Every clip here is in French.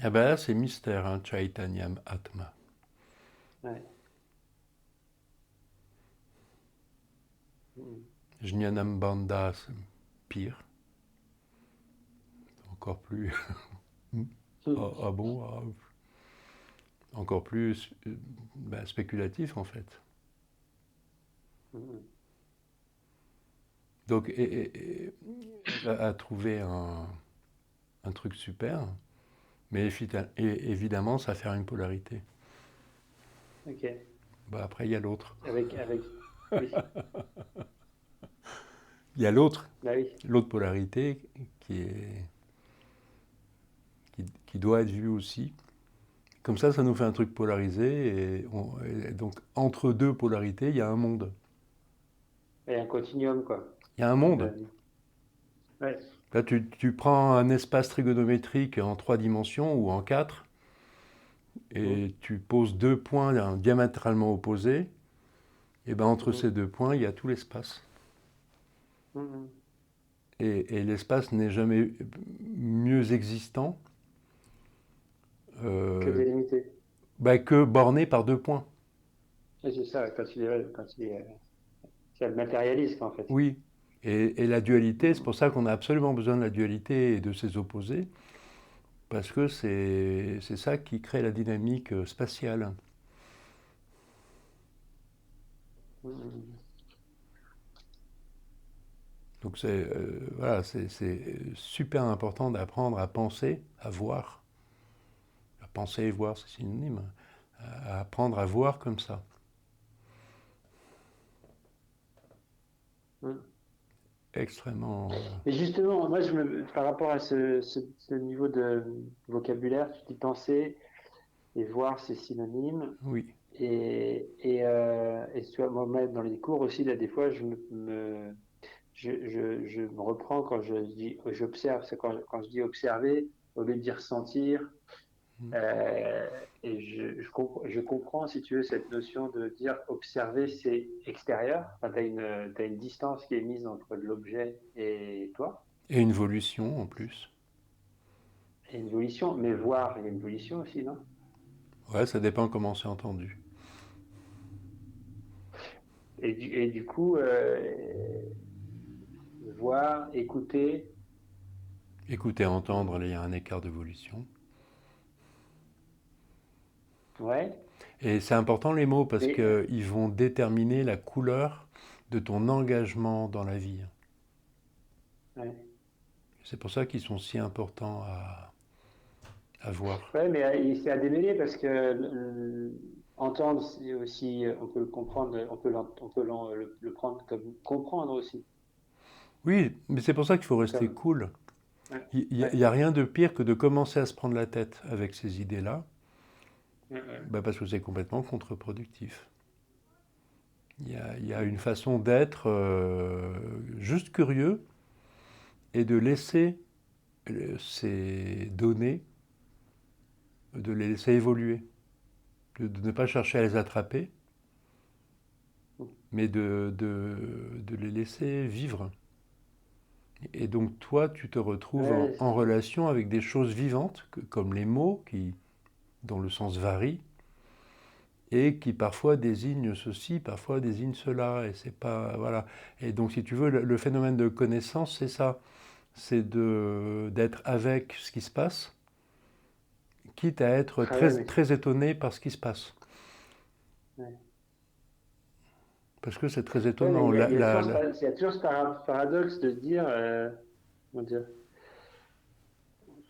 Ah ben là, c'est mystère, hein, Chaitanyam Atma. Ouais. Mm. Jnanam Bandha, c'est pire, encore plus. Ah, ah bon, ah, encore plus ben, spéculatif en fait. Mm. Donc, elle a trouvé un truc super, mais évidemment, ça va faire une polarité. Ok. Ben, après, il y a l'autre. Avec, oui, Il y a l'autre, bah oui. l'autre polarité qui, est, qui doit être vue aussi. Comme ça nous fait un truc polarisé, et donc entre deux polarités, il y a un monde. Et un continuum, quoi. Il y a un Comme monde. t'as dit. Ouais. Là, tu prends un espace trigonométrique en trois dimensions ou en quatre, Mhm. et tu poses deux points diamétralement opposés, et ben entre Mhm. ces deux points, il y a tout l'espace. Mhm. Et l'espace n'est jamais mieux existant Que euh, délimité. bah, que borné par deux points. Et c'est ça, c'est le matérialisme, en fait. Oui. Et la dualité, c'est Mhm. pour ça qu'on a absolument besoin de la dualité et de ses opposés, parce que c'est ça qui crée la dynamique spatiale. Mhm. Donc voilà, c'est super important d'apprendre à penser, à voir. À penser et voir, c'est synonyme. À apprendre à voir comme ça. Mhm. Extrêmement. Et justement, moi, par rapport à ce niveau de vocabulaire, tu dis penser et voir, c'est synonyme. Oui. Et tu vois, moi, dans les cours aussi, là, des fois, je me reprends quand je dis j'observe. C'est quand je dis observer, au lieu de dire sentir. Euh, et je comprends, si tu veux, cette notion de dire observer, c'est extérieur. Enfin, t'as une distance qui est mise entre l'objet et toi, Et une évolution en plus. et une volition. Mais voir, il y a une volition aussi, non? Ouais, ça dépend comment c'est entendu. Et du coup, voir, écouter, Écouter, entendre, euh, il y a un écart d'évolution. ouais. Et c'est important les mots parce Mais qu'ils vont déterminer la couleur de ton engagement dans la vie. ouais. C'est pour ça qu'ils sont si importants à voir. Ouais, mais c'est à démêler parce que entendre, c'est aussi, on peut le comprendre, on peut le prendre comme comprendre aussi. Oui, mais c'est pour ça qu'il faut rester Comme, cool. ouais, Il n'y a, ouais, y a rien de pire que de commencer à se prendre la tête avec ces idées-là, ouais, ouais. bah parce que c'est complètement contre-productif. Il y a une façon d'être juste curieux et de laisser ces données, de les laisser évoluer, de ne pas chercher à les attraper, mais de les laisser vivre. Et donc toi, tu te retrouves Ouais, en relation avec des choses vivantes, comme les mots, dont le sens varie, et qui parfois désignent ceci, parfois désignent cela, et c'est pas voilà. Et donc si tu veux, le phénomène de connaissance, c'est ça, c'est d'être avec ce qui se passe, quitte à être ah ouais, très très étonné par ce qui se passe, ouais. parce que c'est très Ouais, mais étonnant. il y a toujours ce paradoxe de se dire, comment dire,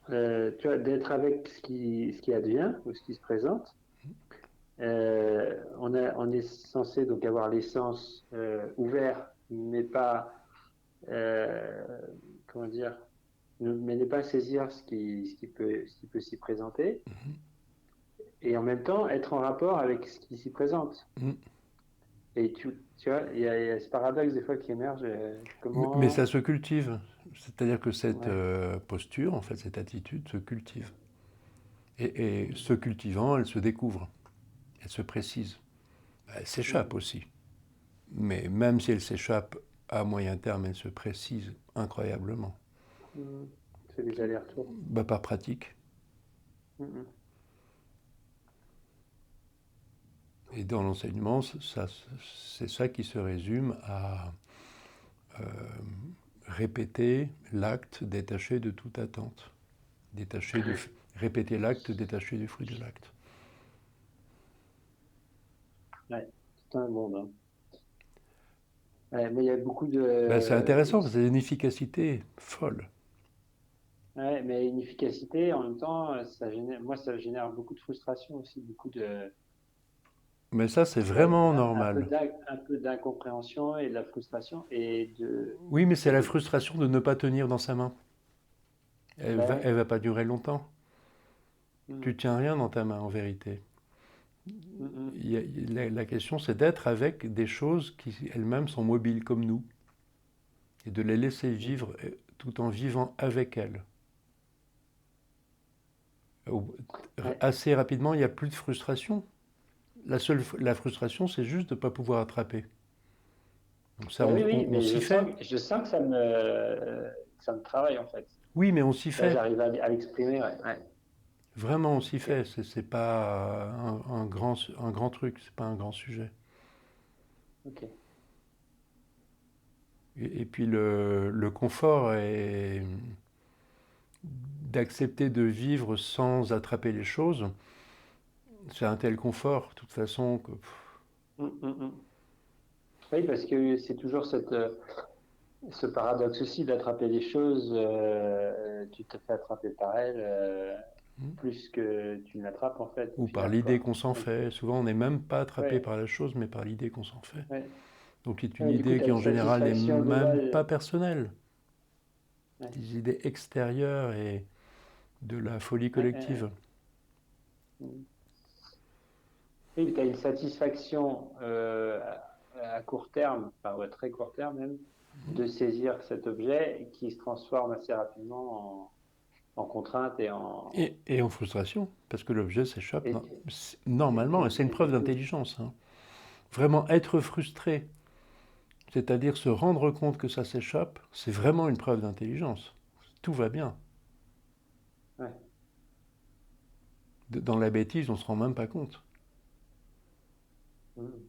tu vois, d'être avec ce qui advient ou ce qui se présente. On est censé donc avoir les sens ouverts, mais pas, euh, comment dire, mais ne pas saisir ce qui peut s'y présenter, et en même temps être en rapport avec ce qui s'y présente. Mm. Et tu vois, il y a ce paradoxe des fois qui émerge. Mais ça Comment, se cultive, c'est-à-dire que cette ouais. posture, en fait, cette attitude se cultive. Et se cultivant, elle se découvre, elle se précise. Elle s'échappe Mm. aussi. Mais même si elle s'échappe à moyen terme, elle se précise incroyablement. Mm. C'est des allers-retours. Bah, par pratique. Mhm. Et dans l'enseignement, c'est ça qui se résume à euh, répéter l'acte détaché de toute attente. Répéter l'acte détaché du fruit de l'acte. Ouais, c'est un monde, hein. Ouais, mais il y a beaucoup Ben, c'est de. intéressant parce que c'est une efficacité folle. Ouais, mais une efficacité, en même temps, ça génère beaucoup de frustration aussi, beaucoup de. Mais ça, c'est Ouais, vraiment normal. un peu d'incompréhension et de la frustration et de. Oui, mais c'est Et la de frustration de ne pas tenir dans sa main. bah ouais. Elle va pas durer longtemps. Mhm. Tu tiens rien dans ta main en vérité. Mhm. La question, c'est d'être avec des choses qui elles-mêmes sont mobiles comme nous et de les laisser Mhm. vivre tout en vivant avec elles. Ouais. Assez rapidement, il n'y a plus de frustration. La frustration, c'est juste de ne pas pouvoir attraper. Donc ça, Bah oui, oui, on mais s'y fait. je sens que ça me travaille en fait. Oui, mais on s'y Là, fait. j'arrive à l'exprimer, ouais. Ouais. Vraiment, on s'y Ok. fait. C'est pas un grand truc, c'est pas un grand sujet. Ok. Et puis le confort est d'accepter de vivre sans attraper les choses. C'est un tel confort, de toute façon, que Mhm. Oui, parce que c'est toujours ce paradoxe aussi d'attraper les choses. Tu te fais attraper par elles plus que tu ne l'attrapes en fait au ou par final, l'idée quoi. qu'on s'en Donc, fait. Souvent, on n'est même pas attrapé ouais, par la chose, mais par l'idée qu'on s'en fait. ouais. Donc, c'est une Ouais, du coup, idée tu as qui, une en général, n'est satisfaction même pas globale. personnelle. Ouais, Des idées extérieures et de la folie ouais, ouais, collective. ouais. Oui, tu as une satisfaction à court terme, enfin, ou à très court terme même, de saisir cet objet qui se transforme assez rapidement en contrainte et en. Et en frustration, parce que l'objet s'échappe Et, normalement, et c'est une et preuve du coup, d'intelligence. Hein. Vraiment être frustré, c'est-à-dire se rendre compte que ça s'échappe, c'est vraiment une preuve d'intelligence. Tout va bien. ouais. Dans la bêtise, on ne se rend même pas compte. Mm.